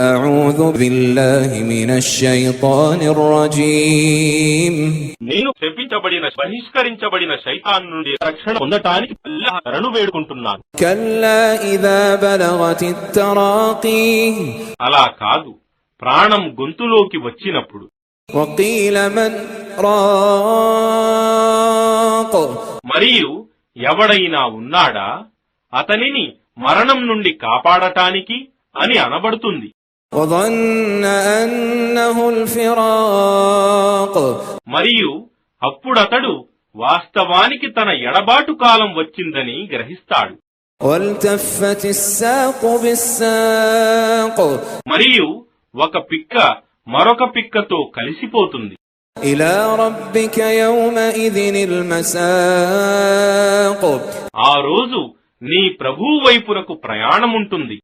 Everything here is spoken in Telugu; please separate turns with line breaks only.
أعوذ بالله من الشيطان الرجيم
నేను శపించబడిన బహిష్కరించబడిన శైతాన్ నుండి రక్షణ పొందటానికి అల్లాహ్ శరణు వేడుకుంటున్నాను.
كلا إذا بلغت التراقي
అలా కాదు, ప్రాణం గొంతులోకి వచ్చినప్పుడు.
وقيل من راق
మరియు ఎవడైనా ఉన్నాడా అతనిని మరణం నుండి కాపాడటానికి అని అనబడుతుంది.
وظن أنه الفراق
మరియు అప్పుడతడు వాస్తవానికి తన ఎడబాటు కాలం వచ్చిందని గ్రహిస్తాడు.
والتفت الساق بالساق
మరియు ఒక పిక్క మరొక పిక్కతో కలిసిపోతుంది.
إلى ربك يومئذ المساق
ఆ రోజు నీ ప్రభువు వైపునకు ప్రయాణముంటుంది.